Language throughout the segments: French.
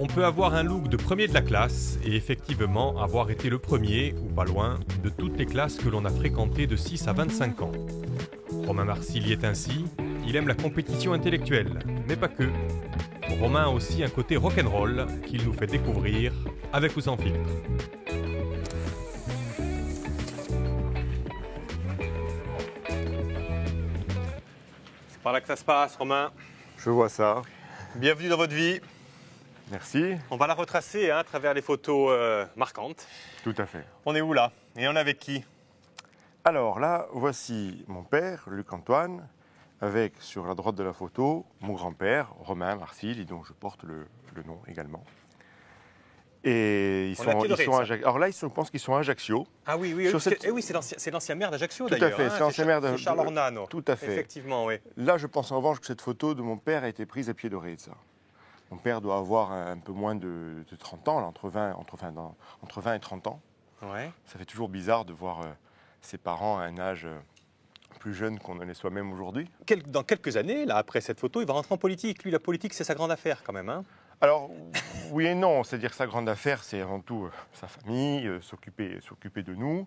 On peut avoir un look de premier de la classe et effectivement avoir été le premier, ou pas loin, de toutes les classes que l'on a fréquentées de 6 à 25 ans. Romain Marsil y est ainsi, il aime la compétition intellectuelle, mais pas que. Romain a aussi un côté rock'n'roll qu'il nous fait découvrir avec ou sans filtre. C'est par là que ça se passe, Romain. Je vois ça. Bienvenue dans votre vie. Merci. On va la retracer à travers les photos marquantes. Tout à fait. On est où là? Et on est avec qui? Alors là, voici mon père, Luc-Antoine, avec sur la droite de la photo mon grand-père, Romain Marsil, et dont je porte le nom également. Et ils sont alors là, je pense qu'ils sont à Ajaccio. Ah oui, oui, oui, c'est l'ancien maire d'Ajaccio d'ailleurs. Tout à fait, c'est l'ancien maire d'Ajaccio. Charles Ornano. Tout à fait. Effectivement, oui. Là, je pense en revanche que cette photo de mon père a été prise à Pied-d'Oreza. Mon père doit avoir un peu moins de 30 ans, là, entre 20 et 30 ans. Ouais. Ça fait toujours bizarre de voir ses parents à un âge plus jeune qu'on en est soi-même aujourd'hui. Dans quelques années, là, après cette photo, il va rentrer en politique. Lui, la politique, c'est sa grande affaire quand même. Hein. Alors, oui et non. C'est-à-dire que sa grande affaire, c'est avant tout sa famille, s'occuper de nous.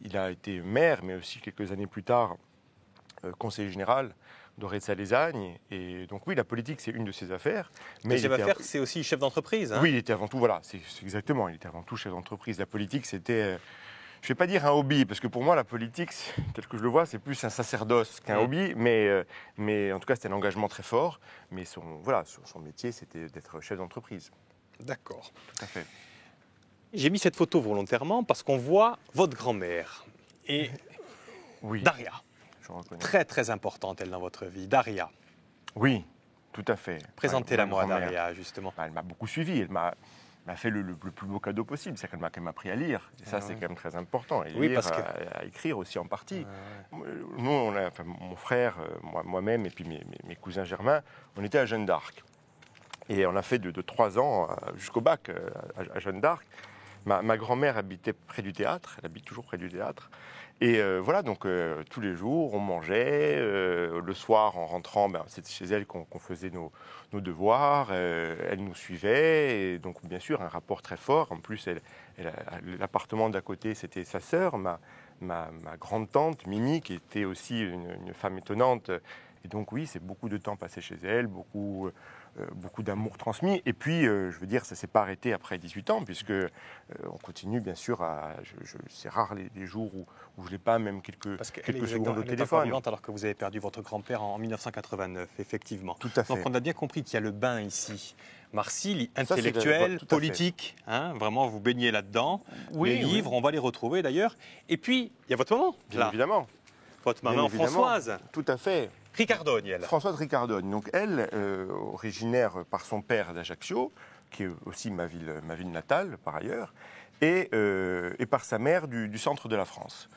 Il a été maire, mais aussi quelques années plus tard, conseiller général d'Oreza-les-Agnes. Et donc oui, la politique, c'est une de ses affaires. Mais chef d'affaires, c'est aussi chef d'entreprise. Hein. Oui, il était avant tout, voilà, c'est exactement, il était avant tout chef d'entreprise. La politique, c'était, je ne vais pas dire un hobby, parce que pour moi, la politique, tel que je le vois, c'est plus un sacerdoce qu'un hobby, mais en tout cas, c'était un engagement très fort. Mais son métier, c'était d'être chef d'entreprise. D'accord. Tout à fait. J'ai mis cette photo volontairement parce qu'on voit votre grand-mère et oui. Daria. Je reconnais. Très, très importante, elle, dans votre vie. Daria. Oui, tout à fait. Présentez-la moi, Daria, justement. Elle m'a beaucoup suivi. Elle m'a fait le plus beau cadeau possible. C'est qu'elle m'a appris à lire. Et ça, c'est quand même très important. Et oui, lire, parce que... à écrire aussi en partie. Nous, mon frère, moi-même et puis mes cousins germains, on était à Jeanne d'Arc. Et on a fait de 3 ans jusqu'au bac à Jeanne d'Arc. Ma grand-mère habitait près du théâtre. Elle habite toujours près du théâtre. Et voilà, donc tous les jours, on mangeait. Le soir, en rentrant, c'était chez elle qu'on faisait nos devoirs. Elle nous suivait. Et donc, bien sûr, un rapport très fort. En plus, l'appartement d'à côté, c'était sa sœur, ma grande-tante, Mimi, qui était aussi une femme étonnante. Et donc, oui, c'est beaucoup de temps passé chez elle, beaucoup d'amour transmis. Et puis, je veux dire, ça ne s'est pas arrêté après 18 ans, puisque on continue, bien sûr, c'est rare les jours où je n'ai pas même quelques secondes au téléphone. Alors que vous avez perdu votre grand-père en 1989, effectivement. Tout à fait. Donc, on a bien compris qu'il y a le bain ici. Marsil, intellectuel, politique, hein, vraiment, vous baignez là-dedans. Oui, les livres, on va les retrouver d'ailleurs. Et puis, il y a votre maman, bien là. Évidemment. Votre maman Françoise. Tout à fait. Ricardogne, elle. Françoise Ricardogne. Donc elle, originaire par son père d'Ajaccio, qui est aussi ma ville natale par ailleurs, et par sa mère du centre de la France.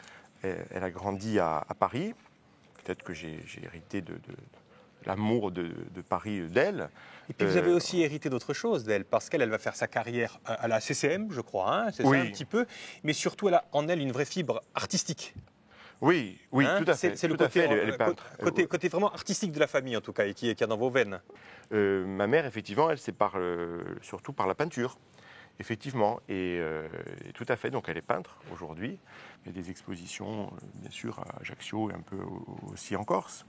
Elle a grandi à Paris. Peut-être que j'ai hérité de l'amour de Paris d'elle. Et puis vous avez aussi hérité d'autre chose d'elle, parce qu'elle va faire sa carrière à la CCM, je crois, hein, c'est ça un petit peu, mais surtout elle a en elle une vraie fibre artistique. Oui, hein, tout à fait. C'est le côté vraiment artistique de la famille, en tout cas, et qui est dans vos veines. Ma mère, effectivement, elle sépare surtout par la peinture. Effectivement, et tout à fait. Donc, elle est peintre aujourd'hui. Il y a des expositions, bien sûr, à Ajaccio et un peu aussi en Corse.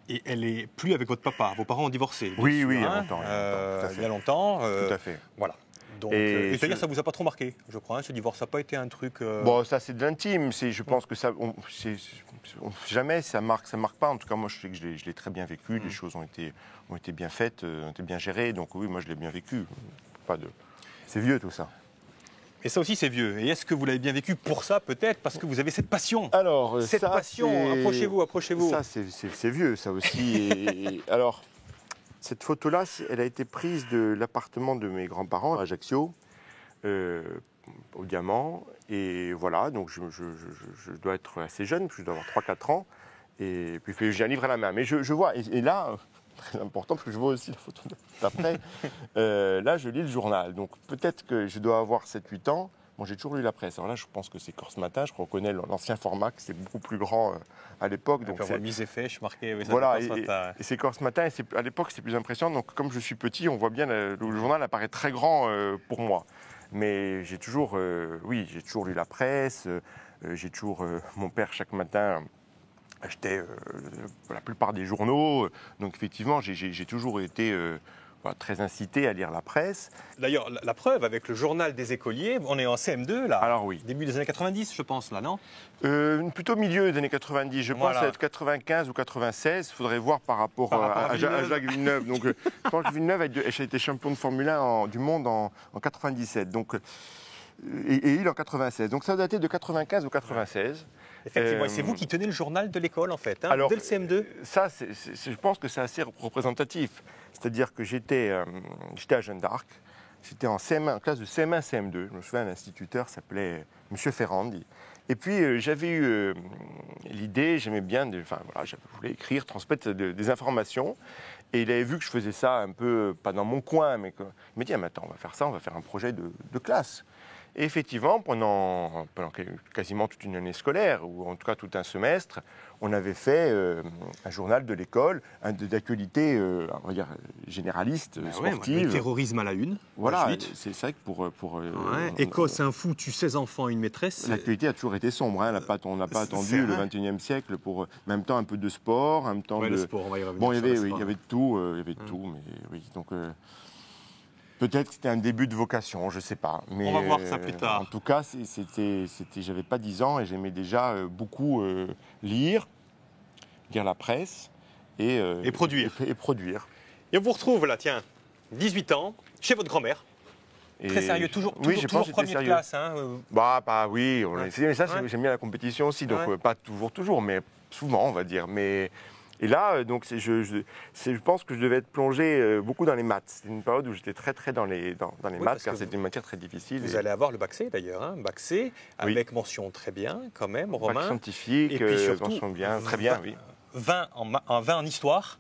Et elle est plus avec votre papa. Vos parents ont divorcé. Oui, sûr, il y a longtemps. Il y a longtemps. Tout à fait. Voilà. Donc, et c'est-à-dire ça ne vous a pas trop marqué, je crois, hein, ce divorce. Ça n'a pas été un truc... Bon, ça, c'est de l'intime. Je pense que ça... jamais ça marque pas. En tout cas, moi, je sais que je l'ai très bien vécu. Les choses ont été bien faites, ont été bien gérées. Donc oui, moi, je l'ai bien vécu. C'est vieux, tout ça. Et ça aussi, c'est vieux. Et est-ce que vous l'avez bien vécu pour ça, peut-être, parce que vous avez cette passion? Alors, approchez-vous. Ça, c'est vieux, ça aussi. Alors, cette photo-là, elle a été prise de l'appartement de mes grands-parents à Ajaccio, au Diamant. Et voilà, donc je dois être assez jeune, je dois avoir 3-4 ans. Et puis j'ai un livre à la main. Mais je vois, et là, très important, parce que je vois aussi la photo d'après, là, je lis le journal. Donc peut-être que je dois avoir 7-8 ans. Moi, j'ai toujours lu la presse. Alors là, je pense que c'est Corse Matin. Je reconnais l'ancien format, qui c'était beaucoup plus grand à l'époque. Donc, c'est mise et fêche, marqué. Oui, voilà, et c'est Corse Matin. Et à l'époque, c'est plus impressionnant. Donc, comme je suis petit, on voit bien, le journal apparaît très grand pour moi. Mais j'ai toujours lu la presse. J'ai toujours, mon père, chaque matin, achetait la plupart des journaux. Donc, effectivement, j'ai toujours été très incité à lire la presse. D'ailleurs, la preuve avec le journal des écoliers, on est en CM2 là. Alors oui. Début des années 90, je pense, là, non plutôt milieu des années 90. Je pense être 95 ou 96. Il faudrait voir par rapport à Jacques Villeneuve. Donc, je pense que Villeneuve a été champion de Formule 1 du monde en 97. Donc, et il en 96. Donc, ça datait de 95 ou 96. Effectivement, et c'est vous qui tenez le journal de l'école, en fait, alors, dès le CM2. Ça, je pense que c'est assez représentatif. C'est-à-dire que j'étais à Jeanne d'Arc, j'étais en classe de CM1, CM2. Je me souviens, l'instituteur s'appelait M. Ferrandi. Et puis, j'avais eu l'idée, j'aimais bien, je voulais écrire, transmettre des informations. Et il avait vu que je faisais ça un peu, pas dans mon coin, mais il m'a dit, ah, mais attends, on va faire ça, on va faire un projet de classe. Et effectivement, pendant quasiment toute une année scolaire, ou en tout cas tout un semestre, on avait fait un journal de l'école, d'actualité, on va dire, généraliste, sportive. Le terrorisme à la une. Voilà, c'est ça que pour Écosse, un fou, tue 16 enfants, une maîtresse. L'actualité a toujours été sombre, hein, on n'a pas attendu le XXIe siècle pour, en même temps, un peu de sport, en même temps le sport, on va y revenir. Bon, il y avait de tout, mais oui, donc... Peut-être que c'était un début de vocation, je ne sais pas. Mais, on va voir ça plus tard. En tout cas, j'avais pas 10 ans et j'aimais déjà beaucoup lire la presse et produire. Et produire. Et on vous retrouve là, tiens, 18 ans, chez votre grand-mère. Très sérieux, toujours premier de classe. Hein, oui, mais ça, j'aime bien la compétition aussi, donc pas toujours, mais souvent, on va dire. Et là, donc, je pense que je devais être plongé beaucoup dans les maths. C'était une période où j'étais très dans les maths, car c'était une matière très difficile. Vous allez avoir le bac C d'ailleurs, bac C, avec mention très bien quand même, Romain. Bac scientifique, et puis surtout, mention bien, très bien, oui. 20 en histoire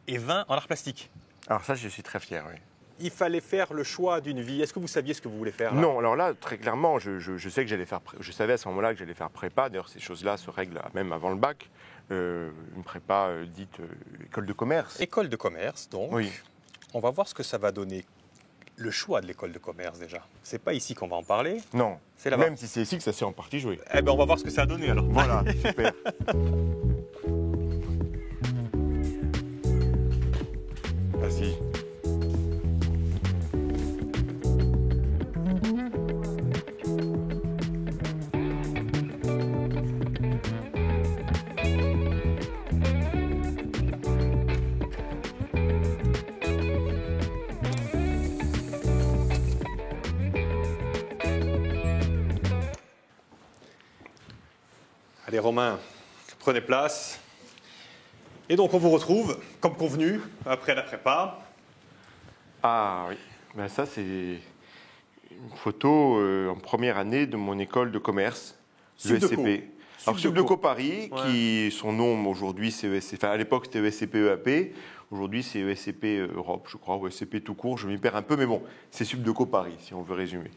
et 20 en art plastique. Alors ça, je suis très fier, oui. Il fallait faire le choix d'une vie. Est-ce que vous saviez ce que vous voulez faire là ? Non, alors là, très clairement, je sais que je savais à ce moment-là que j'allais faire prépa. D'ailleurs, ces choses-là se règlent même avant le bac. Une prépa dite école de commerce. École de commerce, donc. Oui. On va voir ce que ça va donner. Le choix de l'école de commerce, déjà. C'est pas ici qu'on va en parler. Non. C'est là-bas. Même si c'est ici que ça s'est en partie joué. Eh bien, on va voir ce que ça a donné, alors. Voilà, super. Merci. Allez, Romain, prenez place. Et donc, on vous retrouve, comme convenu, après la prépa. Ah oui, ben ça c'est une photo en première année de mon école de commerce, l'ESCP. Alors Subdeco Paris, qui son nom aujourd'hui c'est ESCP, enfin à l'époque c'était ESCP EAP, aujourd'hui c'est ESCP Europe je crois, ou ESCP tout court, je m'y perds un peu, mais bon, c'est Subdeco Paris si on veut résumer.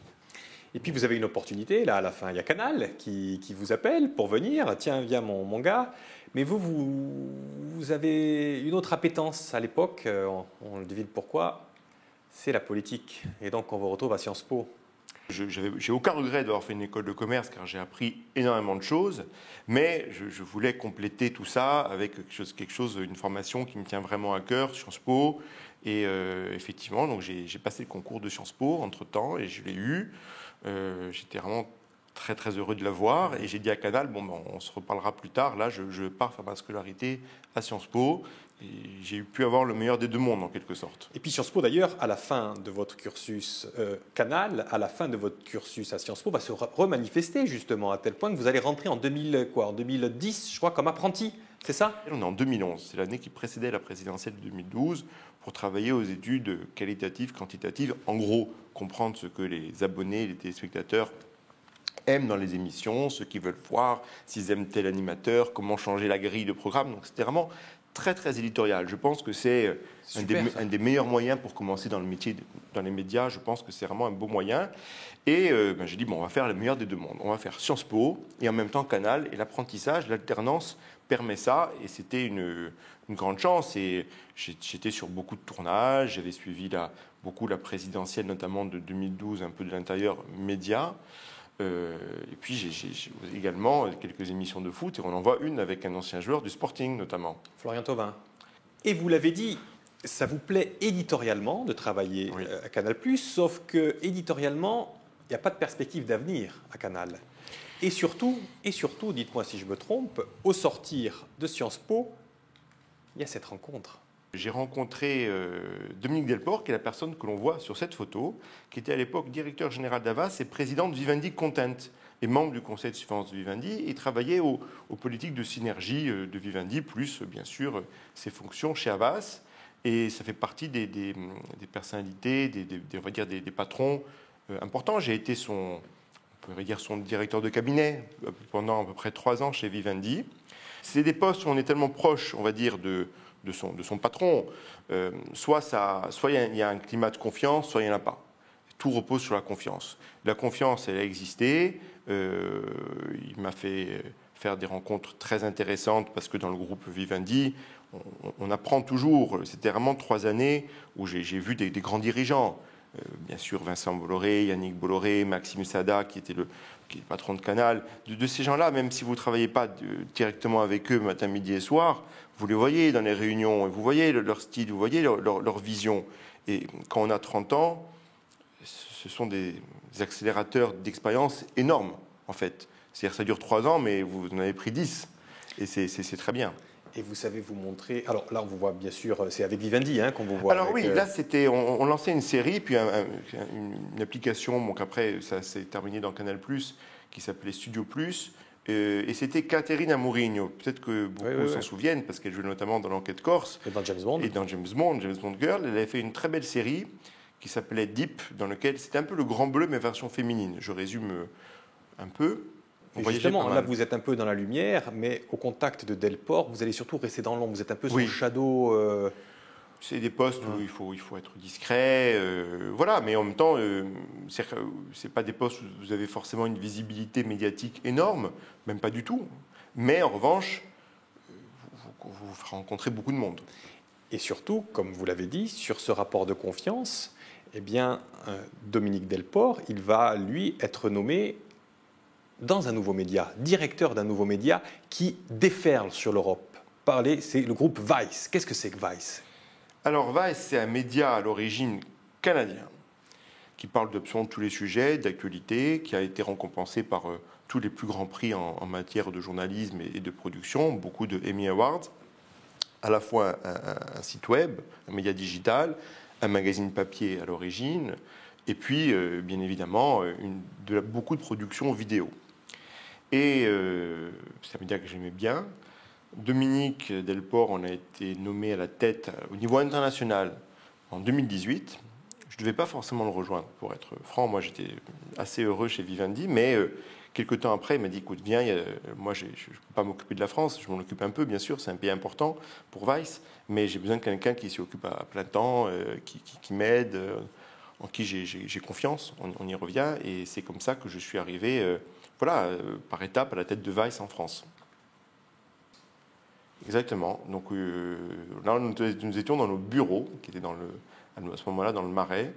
Et puis vous avez une opportunité, là à la fin il y a Canal qui vous appelle pour venir, tiens viens mon gars, mais vous avez une autre appétence à l'époque, on le devine pourquoi, c'est la politique, et donc on vous retrouve à Sciences Po. J'ai aucun regret d'avoir fait une école de commerce car j'ai appris énormément de choses, mais je voulais compléter tout ça avec quelque chose, une formation qui me tient vraiment à cœur, Sciences Po, et effectivement donc j'ai passé le concours de Sciences Po entre-temps et je l'ai eu. J'étais vraiment très heureux de l'avoir et j'ai dit à Canal, on se reparlera plus tard, là je pars faire ma scolarité à Sciences Po et j'ai pu avoir le meilleur des deux mondes en quelque sorte. Et puis Sciences Po d'ailleurs, à la fin de votre cursus Canal, à la fin de votre cursus à Sciences Po, va se remanifester justement à tel point que vous allez rentrer en 2010 je crois comme apprenti, c'est ça ? On est en 2011, c'est l'année qui précédait la présidentielle de 2012 pour travailler aux études qualitatives, quantitatives, en gros comprendre ce que les abonnés, les téléspectateurs aiment dans les émissions, ce qu'ils veulent voir, s'ils aiment tel animateur, comment changer la grille de programme. Donc c'était vraiment très, très éditorial. Je pense que c'est un des meilleurs moyens pour commencer dans le métier, dans les médias. Je pense que c'est vraiment un beau moyen. Et j'ai dit, bon, on va faire le meilleur des deux mondes. On va faire Sciences Po et en même temps Canal. Et l'apprentissage, l'alternance permet ça. Et c'était une grande chance. Et j'étais sur beaucoup de tournages. J'avais suivi beaucoup la présidentielle, notamment de 2012, un peu de l'intérieur média. Et puis j'ai également quelques émissions de foot. Et on en voit une avec un ancien joueur du Sporting, notamment. Florian Thauvin. Et vous l'avez dit, ça vous plaît éditorialement de travailler à Canal+, sauf que éditorialement, il n'y a pas de perspective d'avenir à Canal. Et surtout, dites-moi si je me trompe, au sortir de Sciences Po, il y a cette rencontre. J'ai rencontré Dominique Delport, qui est la personne que l'on voit sur cette photo, qui était à l'époque directeur général d'Havas et président de Vivendi Content, et membre du conseil de surveillance de Vivendi, et travaillait aux politiques de synergie de Vivendi, plus bien sûr ses fonctions chez Havas. Et ça fait partie des personnalités, on va dire des patrons importants. J'ai été son directeur de cabinet pendant à peu près 3 ans chez Vivendi. C'est des postes où on est tellement proche, on va dire, de son patron. Soit il y a un climat de confiance, soit il n'y en a pas. Tout repose sur la confiance. La confiance, elle a existé. Il m'a fait faire des rencontres très intéressantes parce que dans le groupe Vivendi, on apprend toujours. C'était vraiment 3 années où j'ai vu des grands dirigeants. Bien sûr, Vincent Bolloré, Yannick Bolloré, Maxime Sada, qui est le patron de Canal. De ces gens-là, même si vous ne travaillez pas directement avec eux matin, midi et soir, vous les voyez dans les réunions, et vous voyez leur style, vous voyez leur vision. Et quand on a 30 ans, ce sont des accélérateurs d'expérience énormes, en fait. C'est-à-dire que ça dure 3 ans, mais vous en avez pris 10. Et c'est très bien. Et vous savez vous montrer... Alors là, on vous voit bien sûr, c'est avec Vivendi qu'on vous voit. Alors oui, là, c'était, on lançait une série, puis une application, donc après, ça s'est terminé dans Canal+, qui s'appelait Studio+, et c'était Catherine Amourigno. Peut-être que beaucoup s'en souviennent, parce qu'elle jouait notamment dans l'Enquête Corse. Et dans James Bond. Et dans James Bond Girl. Elle avait fait une très belle série qui s'appelait Deep, dans laquelle c'était un peu le Grand Bleu, mais version féminine. Je résume un peu. Justement, là, vous êtes un peu dans la lumière, mais au contact de Delport, vous allez surtout rester dans l'ombre. Vous êtes un peu son shadow. C'est des postes où il faut être discret, voilà. Mais en même temps, c'est pas des postes où vous avez forcément une visibilité médiatique énorme, même pas du tout. Mais en revanche, vous ferez rencontrer beaucoup de monde. Et surtout, comme vous l'avez dit, sur ce rapport de confiance, eh bien, Dominique Delport, il va lui être nommé dans un nouveau média, directeur d'un nouveau média qui déferle sur l'Europe. C'est le groupe Vice. Qu'est-ce que c'est que Vice ? Alors Vice, c'est un média à l'origine canadien qui parle d'absolument tous les sujets d'actualité, qui a été récompensé par tous les plus grands prix en matière de journalisme et de production, beaucoup de Emmy Awards, à la fois un site web, un média digital, un magazine papier à l'origine, et puis bien évidemment beaucoup de productions vidéo. Et c'est un média que j'aimais bien. Dominique Delport, on a été nommé à la tête au niveau international en 2018. Je ne devais pas forcément le rejoindre, pour être franc. Moi, j'étais assez heureux chez Vivendi, mais quelques temps après, il m'a dit, écoute, viens, moi, je ne peux pas m'occuper de la France, je m'en occupe un peu, bien sûr, c'est un pays important pour Vice, mais j'ai besoin de quelqu'un qui s'y occupe à plein temps, qui m'aide, en qui j'ai confiance, on y revient, et c'est comme ça que je suis arrivé... par étapes à la tête de Vice en France. Exactement. Donc là, nous étions dans nos bureaux, qui étaient à ce moment-là dans le Marais.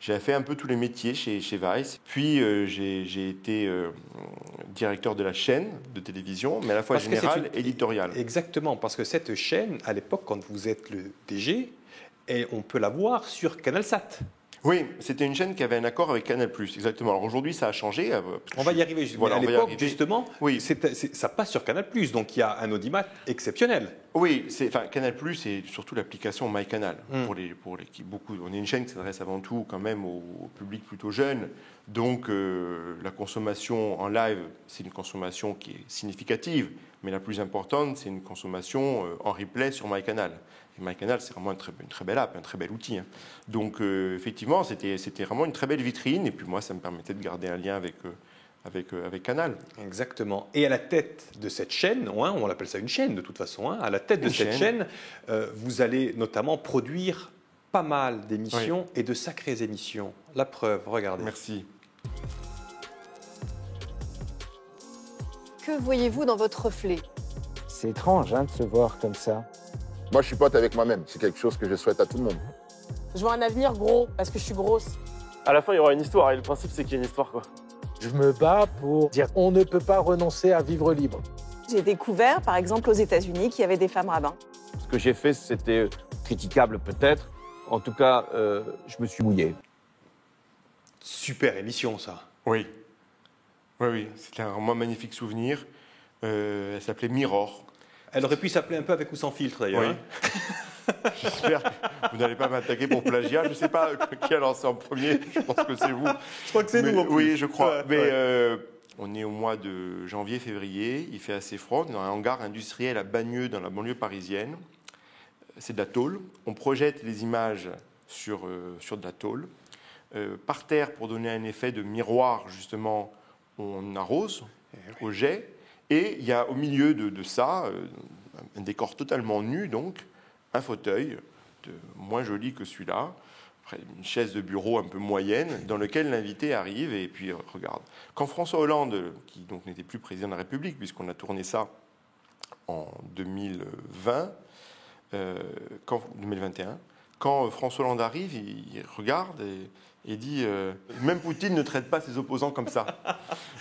J'ai fait un peu tous les métiers chez Vice. Puis j'ai été directeur de la chaîne de télévision, mais à la fois générale et éditoriale. Exactement, parce que cette chaîne, à l'époque, quand vous êtes le DG, on peut la voir sur CanalSat. Oui, c'était une chaîne qui avait un accord avec Canal+, exactement. Alors aujourd'hui, ça a changé. On va y arriver. Voilà, à l'époque, justement, ça passe sur Canal+, donc il y a un audimat exceptionnel. Oui, Canal+, c'est surtout l'application MyCanal. On est une chaîne qui s'adresse avant tout quand même au public plutôt jeune. Donc la consommation en live, c'est une consommation qui est significative, mais la plus importante, c'est une consommation en replay sur MyCanal. Et MyCanal, c'est vraiment une très belle app, un très bel outil. Donc, effectivement, c'était vraiment une très belle vitrine. Et puis moi, ça me permettait de garder un lien avec Canal. Exactement. Et à la tête de cette chaîne, on appelle ça une chaîne de toute façon, à la tête de cette chaîne, vous allez notamment produire pas mal d'émissions et de sacrées émissions. La preuve, regardez. Merci. Que voyez-vous dans votre reflet? C'est étrange de se voir comme ça. Moi, je suis pote avec moi-même. C'est quelque chose que je souhaite à tout le monde. Je vois un avenir gros, parce que je suis grosse. À la fin, il y aura une histoire, et le principe, c'est qu'il y ait une histoire, quoi. Je me bats pour dire on ne peut pas renoncer à vivre libre. J'ai découvert, par exemple, aux États-Unis, qu'il y avait des femmes rabbins. Ce que j'ai fait, c'était critiquable peut-être. En tout cas, je me suis mouillé. Super émission, ça. Oui. Oui, c'était un magnifique souvenir. Elle s'appelait Mirror. Elle aurait pu s'appeler un peu avec ou sans filtre, d'ailleurs. Oui. J'espère que vous n'allez pas m'attaquer pour plagiat. Je ne sais pas qui a lancé en premier. Je pense que c'est vous. Je crois que c'est nous. En plus. Oui, je crois. Ouais, Mais on est au mois de janvier-février. Il fait assez froid. On est dans un hangar industriel à Bagneux, dans la banlieue parisienne. C'est de la tôle. On projette les images sur de la tôle. Par terre, pour donner un effet de miroir, justement, on arrose au jet. Et il y a au milieu de ça, un décor totalement nu, donc, un fauteuil, moins joli que celui-là, une chaise de bureau un peu moyenne, dans lequel l'invité arrive et puis regarde. Quand François Hollande, qui donc n'était plus président de la République, puisqu'on a tourné ça en 2021, quand François Hollande arrive, il regarde et dit même Poutine ne traite pas ses opposants comme ça.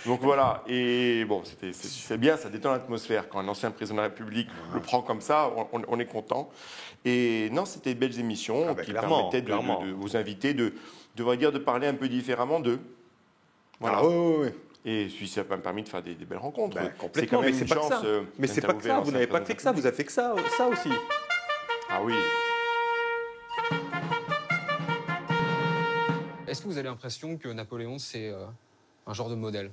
Donc voilà, et bon, c'est bien, ça détend l'atmosphère. Quand un ancien président de la République le prend comme ça, on est content. Et non, c'était de belles émissions qui permettaient aux invités de parler un peu différemment d'eux. Voilà. Ah, oui. Et puis ça m'a permis de faire des belles rencontres. C'est quand même une chance. Mais c'est pas que ça, vous n'avez pas fait que ça, vous avez fait que ça aussi. Ah oui. Est-ce que vous avez l'impression que Napoléon, c'est un genre de modèle?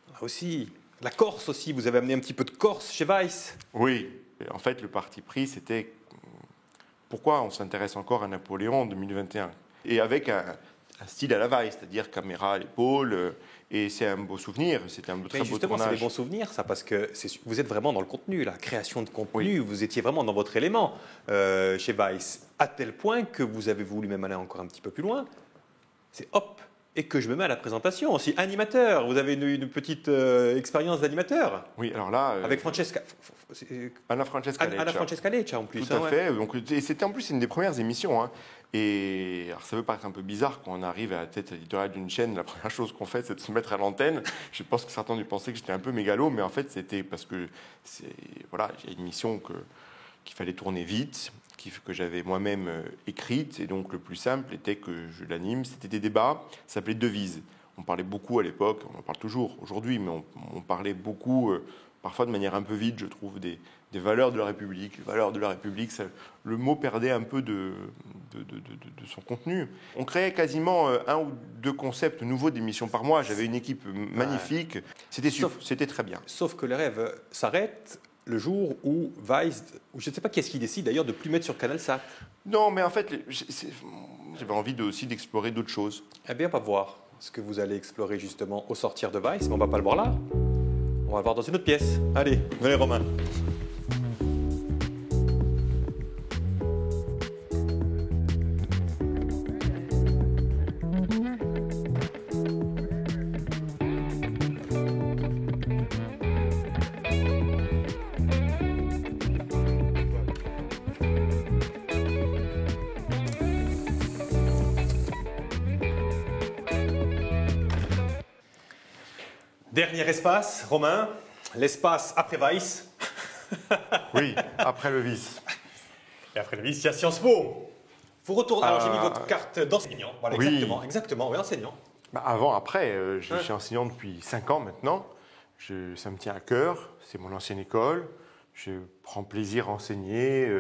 Là aussi. La Corse aussi, vous avez amené un petit peu de Corse chez Vice. Oui. En fait, le parti pris, c'était pourquoi on s'intéresse encore à Napoléon en 2021. Et avec un style à la Vice, c'est-à-dire caméra à l'épaule. Et c'est un beau souvenir, c'était un très beau tournage. C'est des bons souvenirs, ça, parce que vous êtes vraiment dans le contenu, la création de contenu, vous étiez vraiment dans votre élément chez Vice, à tel point que vous avez voulu même aller encore un petit peu plus loin. C'est hop, et que je me mets à la présentation aussi. Animateur, vous avez une petite expérience d'animateur. Oui, alors là... avec Francesca... Anna Francesca Leccia. Anna Francesca Leccia, en plus. Tout à fait. Donc, et c'était en plus une des premières émissions. Hein. Et alors, ça peut paraître un peu bizarre quand on arrive à la tête éditoriale d'une chaîne. La première chose qu'on fait, c'est de se mettre à l'antenne. Je pense que certains ont dû penser que j'étais un peu mégalo, mais en fait, c'était parce que voilà, j'ai une mission qu'il fallait tourner vite, que j'avais moi-même écrite. Et donc, le plus simple était que je l'anime. C'était des débats. Ça s'appelait Devise. On parlait beaucoup à l'époque, on en parle toujours aujourd'hui, mais on parlait beaucoup, parfois de manière un peu vide, je trouve, des valeurs de la République. Les valeurs de la République, le mot perdait un peu de son contenu. On créait quasiment un ou deux concepts nouveaux d'émissions par mois. J'avais une équipe magnifique. C'était très bien. Sauf que les rêves s'arrêtent le jour où Vice, ou je ne sais pas qui est-ce qui décide d'ailleurs de plus mettre sur CanalSat. Non, mais en fait, j'avais envie aussi d'explorer d'autres choses. Eh bien, on va voir ce que vous allez explorer justement au sortir de Vice, mais on ne va pas le voir là. On va le voir dans une autre pièce. Allez, venez Romain. Dernier espace, Romain, l'espace après Vice. Oui, après le vice. Et après le vice, il y a Sciences Po. Vous retournez. Alors j'ai mis votre carte d'enseignant. Voilà, oui. Exactement, oui, enseignant. Avant, après, je suis enseignant depuis 5 ans maintenant. Ça me tient à cœur, c'est mon ancienne école. Je prends plaisir à enseigner,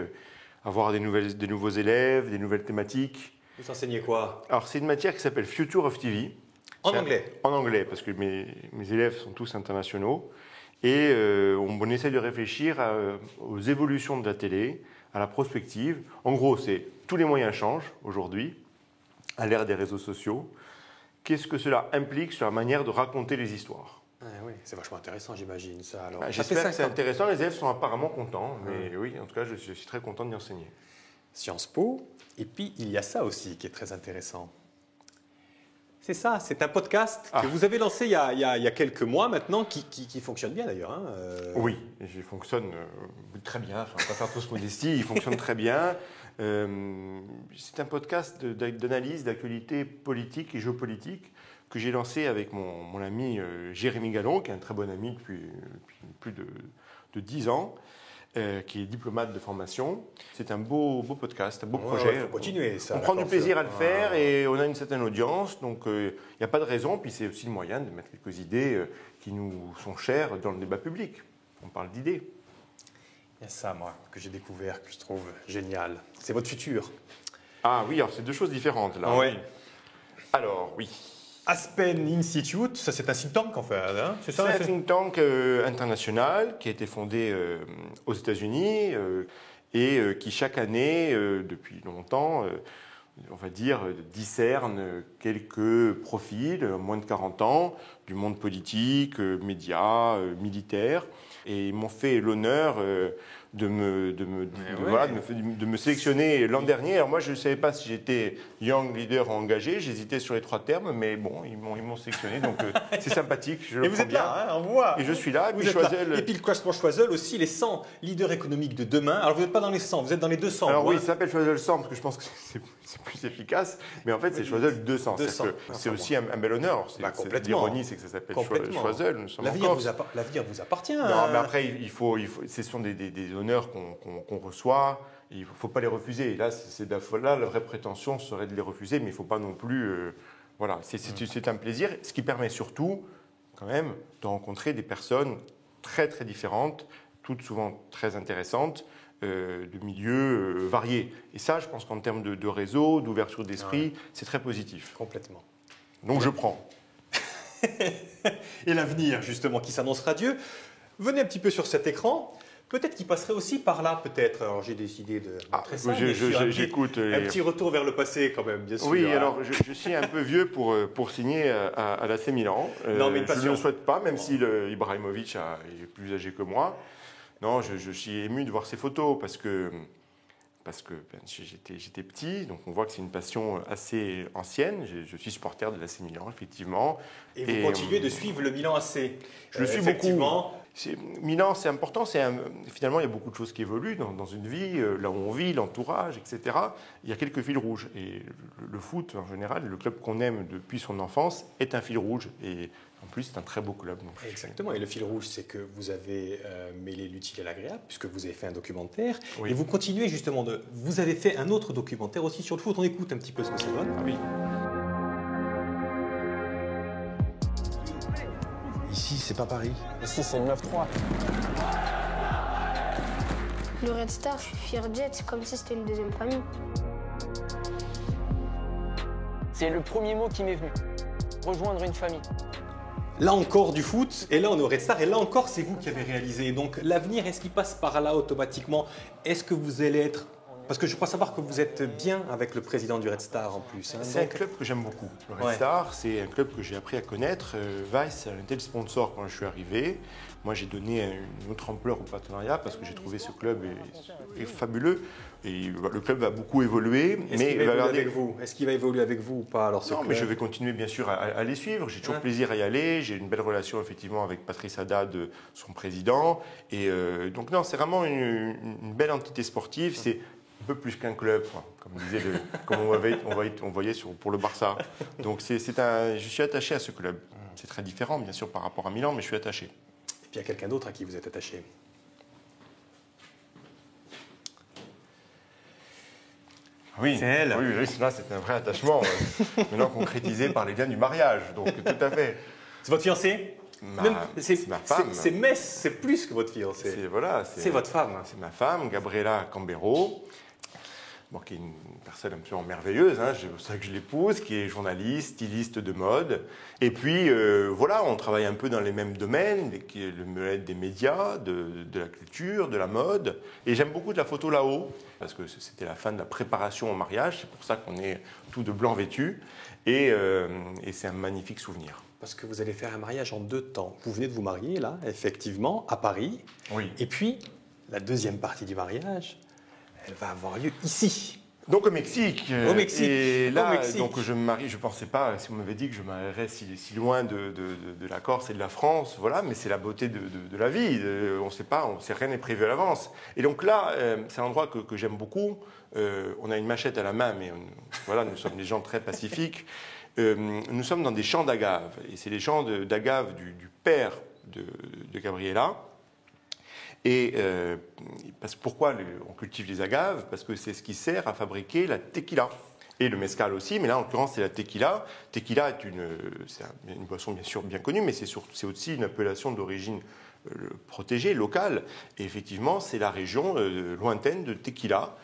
avoir des nouveaux élèves, des nouvelles thématiques. Vous enseignez quoi? Alors c'est une matière qui s'appelle Future of TV. En anglais? En anglais, parce que mes élèves sont tous internationaux. Et on essaie de réfléchir aux évolutions de la télé, à la prospective. En gros, c'est tous les moyens changent aujourd'hui, à l'ère des réseaux sociaux. Qu'est-ce que cela implique sur la manière de raconter les histoires? Oui, c'est vachement intéressant, j'imagine ça. Alors, j'espère que c'est intéressant. Les élèves sont apparemment contents, mais oui, en tout cas, je suis très content d'y enseigner. Sciences Po, et puis il y a ça aussi qui est très intéressant. C'est ça, c'est un podcast que vous avez lancé il y a quelques mois maintenant, qui fonctionne bien d'ailleurs. Hein, Oui, il fonctionne très bien, enfin, on va pas faire tous modestie, il fonctionne très bien. C'est un podcast d'analyse d'actualité politique et géopolitique que j'ai lancé avec mon ami Jérémy Gallon, qui est un très bon ami depuis plus de 10 ans. Qui est diplomate de formation. C'est un beau podcast, un beau projet. Il faut continuer ça. On prend du plaisir à le faire et on a une certaine audience, donc il n'y a pas de raison. Puis c'est aussi le moyen de mettre quelques idées qui nous sont chères dans le débat public. On parle d'idées. Il y a ça, moi, que j'ai découvert, que je trouve génial. C'est votre futur. Ah oui, alors c'est deux choses différentes là. Oui. Alors oui. Aspen Institute, ça c'est un think tank en fait, hein, c'est ça? C'est un think tank international qui a été fondé aux États-Unis et qui chaque année, depuis longtemps, on va dire, discerne quelques profils, moins de 40 ans, du monde politique, médias, militaire. Et ils m'ont fait l'honneur de me sélectionner l'an dernier. Alors moi, je ne savais pas si j'étais young leader ou engagé. J'hésitais sur les 3 termes, mais bon, ils m'ont sélectionné. Donc c'est sympathique. Et vous êtes bien. là, hein, on voit. Et je suis là. Et puis le classement Choiseul aussi, les 100 leaders économiques de demain. Alors vous n'êtes pas dans les 100, vous êtes dans les 200. Alors oui, ça s'appelle Choiseul 100 parce que je pense que c'est plus efficace. Mais en fait, c'est Choiseil 200. C'est aussi un bel honneur. L'ironie, c'est que ça s'appelle Choiseul. L'avenir vous appartient. Non, mais après, ce sont des honneurs qu'on reçoit. Il ne faut pas les refuser. Là, la vraie prétention serait de les refuser, mais il ne faut pas non plus... voilà, c'est un plaisir, ce qui permet surtout, quand même, de rencontrer des personnes très, très différentes, toutes souvent très intéressantes, de milieux variés. Et ça, je pense qu'en termes de réseau, d'ouverture d'esprit, c'est très positif. Complètement. Donc, je prends. Et l'avenir, justement, qui s'annonce radieux. Venez un petit peu sur cet écran. Peut-être qu'il passerait aussi par là, peut-être. Alors, j'ai décidé de montrer ça. J'écoute. Un petit retour vers le passé, quand même, bien sûr. Oui, alors, je suis un peu vieux pour signer à l'AC Milan. Non, mais je ne le souhaite pas, même si Ibrahimovic est plus âgé que moi. Non, je suis ému de voir ces photos parce que j'étais petit, donc on voit que c'est une passion assez ancienne. Je suis supporter de l'AC Milan, effectivement. Et vous continuez de suivre le Milan AC. Je le suis beaucoup. Milan, c'est important. Finalement, il y a beaucoup de choses qui évoluent dans une vie, là où on vit, l'entourage, etc. Il y a quelques fils rouges. Et le foot, en général, le club qu'on aime depuis son enfance, est un fil rouge. Et en plus, c'est un très beau club. Donc exactement. Et le fil rouge, c'est que vous avez mêlé l'utile à l'agréable, puisque vous avez fait un documentaire. Oui. Et vous continuez justement Vous avez fait un autre documentaire aussi sur le foot. On écoute un petit peu ce que ça donne. Ah oui. Ici, c'est pas Paris. Ici, c'est le 9-3. Le Red Star, je suis fier d'y être. C'est comme si c'était une deuxième famille. C'est le premier mot qui m'est venu. Rejoindre une famille. Là encore du foot, et là on est au Red Star, et là encore c'est vous qui avez réalisé. Donc l'avenir, est-ce qu'il passe par là automatiquement? Est-ce que vous allez être... Parce que je crois savoir que vous êtes bien avec le président du Red Star en plus. Hein, c'est un club que j'aime beaucoup. Le Red Star, c'est un club que j'ai appris à connaître. Vice était le sponsor quand je suis arrivé. Moi, j'ai donné une autre ampleur au partenariat parce que j'ai trouvé ce club est fabuleux. Et le club va beaucoup évoluer. Est-ce qu'il va évoluer avec vous ou pas alors, Non, mais je vais continuer bien sûr à les suivre. J'ai toujours plaisir à y aller. J'ai une belle relation effectivement avec Patrice Haddad, son président. Et donc non, c'est vraiment une belle entité sportive. C'est un peu plus qu'un club, quoi, comme on voyait pour le Barça. Donc je suis attaché à ce club. C'est très différent, bien sûr, par rapport à Milan, mais je suis attaché. Et puis il y a quelqu'un d'autre à qui vous êtes attaché. Oui, c'est elle. Oui, là, c'est un vrai attachement, maintenant concrétisé par les liens du mariage. Donc, tout à fait. C'est votre fiancée? C'est ma femme. C'est Metz, c'est plus que votre fiancée. C'est votre femme. C'est ma femme, Gabriela Cambero. qui est une personne absolument merveilleuse, hein, c'est pour ça que je l'épouse, qui est journaliste, styliste de mode. Et puis, voilà, on travaille un peu dans les mêmes domaines, des médias, de la culture, de la mode. Et j'aime beaucoup de la photo là-haut, parce que c'était la fin de la préparation au mariage, c'est pour ça qu'on est tout de blanc vêtu. Et c'est un magnifique souvenir. Parce que vous allez faire un mariage en 2 temps. Vous venez de vous marier, là, effectivement, à Paris. Oui. Et puis, la deuxième partie du mariage, elle va avoir lieu ici. Donc au Mexique. Au Mexique. Et là, Au Mexique. donc je me marie, je ne pensais pas, si on m'avait dit que je me marierais si loin de la Corse et de la France, voilà, mais c'est la beauté de la vie. On ne sait pas, rien n'est prévu à l'avance. Et donc là, c'est un endroit que j'aime beaucoup. On a une machette à la main, mais voilà, nous sommes des gens très pacifiques. Nous sommes dans des champs d'agaves. Et c'est les champs d'agaves du père de Gabriela. Et pourquoi on cultive les agaves? Parce que c'est ce qui sert à fabriquer la tequila. Et le mezcal aussi, mais là en l'occurrence c'est la tequila. Tequila est une boisson bien sûr bien connue, mais c'est aussi une appellation d'origine protégée, locale. Et effectivement, c'est la région lointaine de Tequila.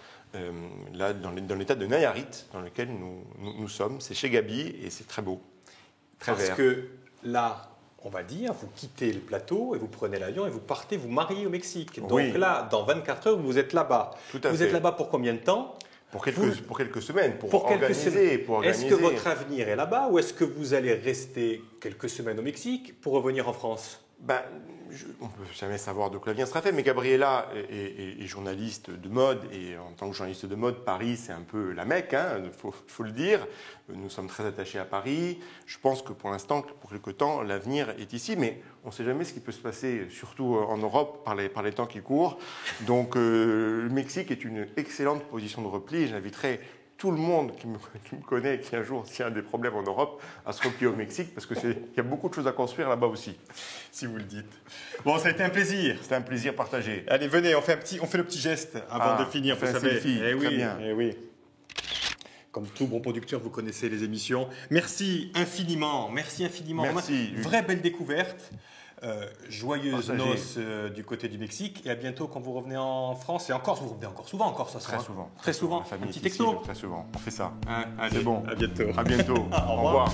Là, dans l'état de Nayarit, dans lequel nous sommes. C'est chez Gabi et c'est très beau, très vert. Parce que là, on va dire, vous quittez le plateau et vous prenez l'avion et vous partez vous marier au Mexique. Donc oui. là, dans 24 heures, vous êtes là-bas. Tout à fait. Vous êtes là-bas pour combien de temps? Pour quelques semaines, pour organiser. Est-ce que votre avenir est là-bas ou est-ce que vous allez rester quelques semaines au Mexique pour revenir en France? On ne peut jamais savoir de quoi l'avenir sera fait, mais Gabriela est journaliste de mode, et en tant que journaliste de mode, Paris, c'est un peu la Mecque, hein, faut le dire. Nous sommes très attachés à Paris. Je pense que pour l'instant, pour quelque temps, l'avenir est ici, mais on ne sait jamais ce qui peut se passer, surtout en Europe, par les temps qui courent. Donc, le Mexique est une excellente position de repli, et j'inviterai tout le monde qui me connaît, qui un jour, s'il y a des problèmes en Europe, à se replier au Mexique, parce qu'il y a beaucoup de choses à construire là-bas aussi, si vous le dites. Bon, ça a été un plaisir. C'était un plaisir partagé. Allez, venez, on fait le petit geste avant de finir. Vous savez. Très bien. Oui. Comme tout bon producteur, vous connaissez les émissions. Merci infiniment. Merci. Vraie belle découverte. Joyeuses noces du côté du Mexique, et à bientôt quand vous revenez en France et en Corse. Vous revenez encore souvent en Corse, ça sera très souvent. Un petit texto. Très souvent. On fait ça. Allez, c'est bon. À bientôt. À bientôt. Au revoir.